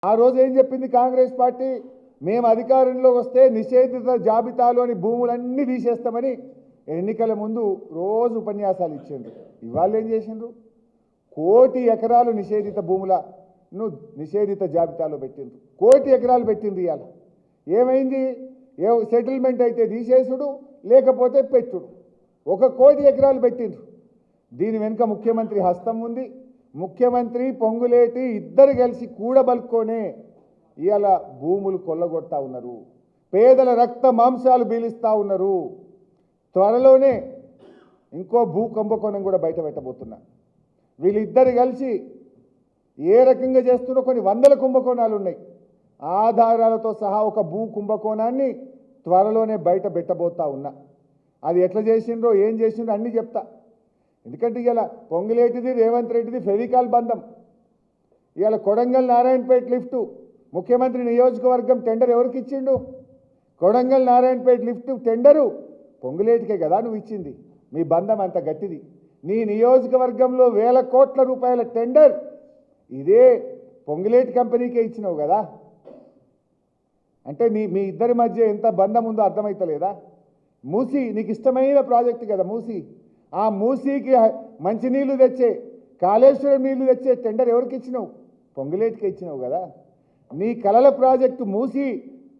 ఆ రోజు ఏం చెప్పింది కాంగ్రెస్ పార్టీ? మేము అధికారంలో వస్తే నిషేధిత జాబితాలోని భూములన్నీ తీసేస్తామని ఎన్నికల ముందు రోజు ఉపన్యాసాలు ఇచ్చిండ్రు. ఇవాళ ఏం చేసిండ్రు? 1 కోటి ఎకరాలు నిషేధిత భూములను నిషేధిత జాబితాలో పెట్టిండ్రు. 1 కోటి ఎకరాలు పెట్టిండ్రు. ఇవాళ ఏమైంది? సెటిల్మెంట్ అయితే తీసేసుడు, లేకపోతే పెట్టుడు. 1 కోటి ఎకరాలు పెట్టిండ్రు. దీని వెనుక ముఖ్యమంత్రి హస్తం ఉంది. ముఖ్యమంత్రి పొంగులేటి ఇద్దరు కలిసి కూడబలుకొనే ఇవాళ భూములు కొల్లగొడతా ఉన్నారు. పేదల రక్త మాంసాలు బీలిస్తూ ఉన్నారు. త్వరలోనే ఇంకో భూ కుంభకోణం కూడా బయట పెట్టబోతున్నా. వీళ్ళిద్దరు కలిసి ఏ రకంగా చేస్తున్నా కొన్ని వందల కుంభకోణాలు ఉన్నాయి. ఆధారాలతో సహా ఒక భూ కుంభకోణాన్ని త్వరలోనే బయట పెట్టబోతా ఉన్నా. అది ఎట్లా చేసిండ్రో ఏం చేసిండ్రో అన్నీ చెప్తా. ఎందుకంటే ఇలా పొంగులేటిది రేవంత్ రెడ్డిది ఫెవికాల్ బంధం. ఇవాళ కొడంగల్ నారాయణపేట లిఫ్టు ముఖ్యమంత్రి నియోజకవర్గం టెండర్ ఎవరికి ఇచ్చిండు? కొడంగల్ నారాయణపేట లిఫ్టు టెండరు పొంగులేటికే కదా నువ్వు ఇచ్చింది. మీ బంధం అంత గట్టిది. నీ నియోజకవర్గంలో వేల కోట్ల రూపాయల టెండర్ ఇదే పొంగులేటి కంపెనీకే ఇచ్చినావు కదా. అంటే మీ ఇద్దరి మధ్య ఎంత బంధం ఉందో అర్థమవుతలేదా? మూసీ నీకు ఇష్టమైన ప్రాజెక్టు కదా మూసీ. ఆ మూసీకి మంచినీళ్లు తెచ్చే, కాళేశ్వరం నీళ్లు తెచ్చే టెండర్ ఎవరికి ఇచ్చినావు? పొంగులేటికే ఇచ్చినావు కదా. నీ కలల ప్రాజెక్టు మూసీ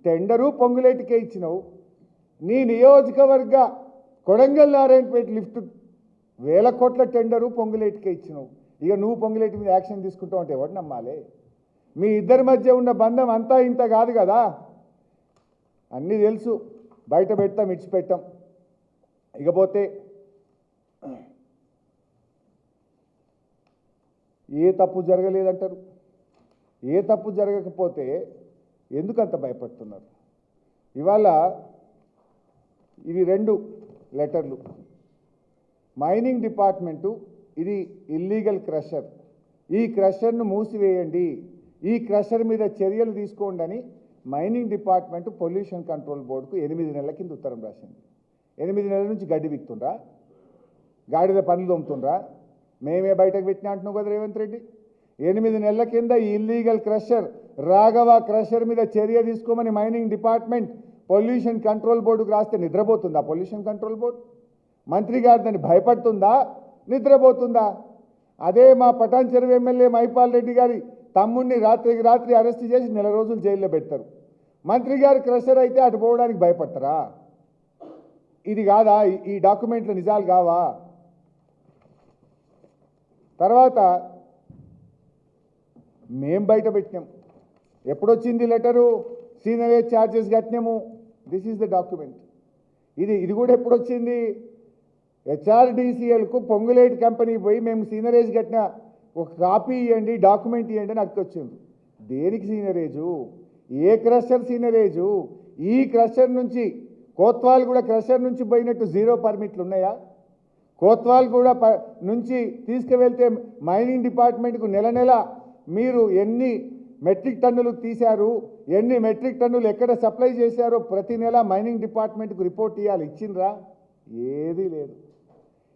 టెండరు పొంగులేటికే ఇచ్చినావు. నీ నియోజకవర్గ కొడంగల్ నారాయణపేట లిఫ్ట్ వేల కోట్ల టెండరు పొంగులేటికే ఇచ్చినావు. ఇక నువ్వు పొంగులేటి మీద యాక్షన్ తీసుకుంటావు అంటే ఎవరు నమ్మాలి? మీ ఇద్దరి మధ్య ఉన్న బంధం అంతా ఇంత కాదు కదా. అన్నీ తెలుసు. బయట పెడతాం, ఇడిచిపెట్టాం. ఇకపోతే ఏ తప్పు జరగలేదంటారు. ఏ తప్పు జరగకపోతే ఎందుకంత భయపడుతున్నారు? ఇవాళ ఇవి 2 లెటర్లు. మైనింగ్ డిపార్ట్మెంటు ఇది ఇల్లీగల్ క్రషర్, ఈ క్రషర్ను మూసివేయండి, ఈ క్రషర్ మీద చర్యలు తీసుకోండి అని మైనింగ్ డిపార్ట్మెంటు పొల్యూషన్ కంట్రోల్ బోర్డుకు 8 నెలల కింద ఉత్తరం రాసింది. 8 నెలల నుంచి గడ్డి బిక్తుండ్రా, గాడిద పనులు తోముతుండ్రా? మేమే బయటకు పెట్టినా అంటున్నావు కదా రేవంత్ రెడ్డి. 8 నెలల కింద ఈ ఇల్లీగల్ క్రషర్ రాఘవ క్రషర్ మీద చర్య తీసుకోమని మైనింగ్ డిపార్ట్మెంట్ పొల్యూషన్ కంట్రోల్ బోర్డుకు రాస్తే నిద్రపోతుందా పొల్యూషన్ కంట్రోల్ బోర్డు? మంత్రి గారు దాన్ని భయపడుతుందా, నిద్రపోతుందా? అదే మా పటాన్ చెరువు ఎమ్మెల్యే మైపాల్ రెడ్డి గారి తమ్ముడిని రాత్రికి రాత్రి అరెస్ట్ చేసి 1 నెల రోజులు జైల్లో పెడతారు. మంత్రి గారు క్రషర్ అయితే అటు పోవడానికి భయపడతారా? ఇది కాదా? ఈ డాక్యుమెంట్లు నిజాలు కావా? తర్వాత మేం బయట పెట్టినాం. ఎప్పుడొచ్చింది లెటరు? సీనరేజ్ ఛార్జెస్ కట్టినాము. This is the document. ఇది కూడా ఎప్పుడొచ్చింది? హెచ్ఆర్డీసీఎల్కు పొంగులేటి కంపెనీ పోయి మేము సీనరేజ్ కట్టిన ఒక కాపీ ఇవ్వండి, డాక్యుమెంట్ ఇవ్వండి అని అట్టుకొచ్చింది. దేనికి సీనరేజు? ఏ క్రషర్ సీనరేజు? ఈ క్రషర్ నుంచి కోత్వాల్ కూడా క్రషర్ నుంచి పోయినట్టు 0 పర్మిట్లు ఉన్నాయా? కోత్వాల్ కూడా నుంచి తీసుకువెళ్తే మైనింగ్ డిపార్ట్మెంట్కు నెల మీరు ఎన్ని మెట్రిక్ టన్నులు తీశారు, ఎన్ని మెట్రిక్ టన్నులు ఎక్కడ సప్లై చేశారో ప్రతి నెల మైనింగ్ డిపార్ట్మెంట్కు రిపోర్ట్ ఇవ్వాలి. ఇచ్చిండ్రా? ఏదీ లేదు.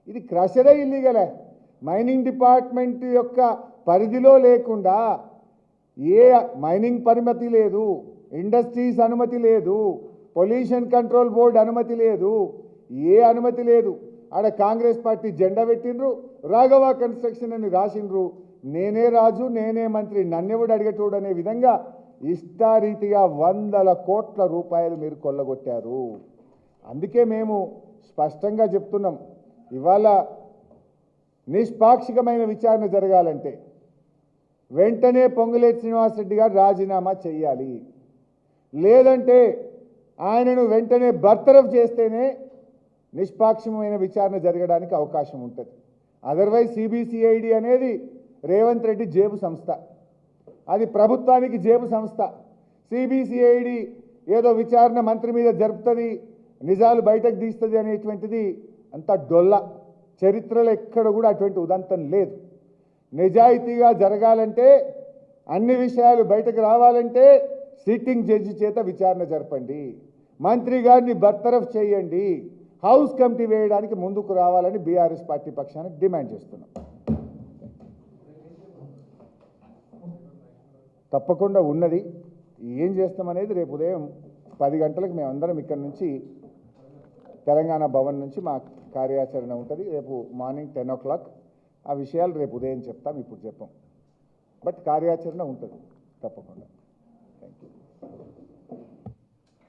ఇది క్రషరే ఇల్లీగలే. మైనింగ్ డిపార్ట్మెంట్ యొక్క పరిధిలో లేకుండా ఏ మైనింగ్ పరిమితి లేదు, ఇండస్ట్రీస్ అనుమతి లేదు, పొల్యూషన్ కంట్రోల్ బోర్డు అనుమతి లేదు, ఏ అనుమతి లేదు. ఆడ కాంగ్రెస్ పార్టీ జెండా పెట్టిండ్రు, రాఘవ కన్స్ట్రక్షన్ అని రాసిండ్రు. నేనే రాజు, నేనే మంత్రి, నన్నెవడు అడిగేటోడు అనే విధంగా ఇష్టారీతిగా వందల కోట్ల రూపాయలు మీరు కొల్లగొట్టారు. అందుకే మేము స్పష్టంగా చెప్తున్నాం, ఇవాళ నిష్పాక్షికమైన విచారణ జరగాలంటే వెంటనే పొంగులేటి శ్రీనివాసరెడ్డి గారు రాజీనామా చేయాలి. లేదంటే ఆయనను వెంటనే బర్తరఫ్ చేస్తేనే నిష్పాక్షికమైన విచారణ జరగడానికి అవకాశం ఉంటుంది. అదర్వైజ్ సిబిసిఐడి అనేది రేవంత్ రెడ్డి జేబు సంస్థ, అది ప్రభుత్వానికి జేబు సంస్థ. సిబిసిఐడి ఏదో విచారణ మంత్రి మీద జరుపుతుంది, నిజాలు బయటకు తీస్తుంది అనేటువంటిది అంత డొల్ల. చరిత్రలో ఎక్కడ కూడా అటువంటి ఉదంతం లేదు. నిజాయితీగా జరగాలంటే, అన్ని విషయాలు బయటకు రావాలంటే సిట్టింగ్ జడ్జి చేత విచారణ జరపండి, మంత్రి గారిని బర్తరఫ్ చేయండి, హౌస్ కమిటీ వేయడానికి ముందుకు రావాలని బీఆర్ఎస్ పార్టీ పక్షాన డిమాండ్ చేస్తున్నాం. తప్పకుండా ఉన్నది. ఏం చేస్తామనేది రేపు ఉదయం 10 గంటలకు మేమందరం ఇక్కడ నుంచి తెలంగాణ భవన్ నుంచి మా కార్యాచరణ ఉంటుంది. రేపు మార్నింగ్ 10 o'clock ఆ విషయాలు రేపు ఉదయం చెప్తాం, ఇప్పుడు చెప్పం. బట్ కార్యాచరణ ఉంటుంది తప్పకుండా. Thank you.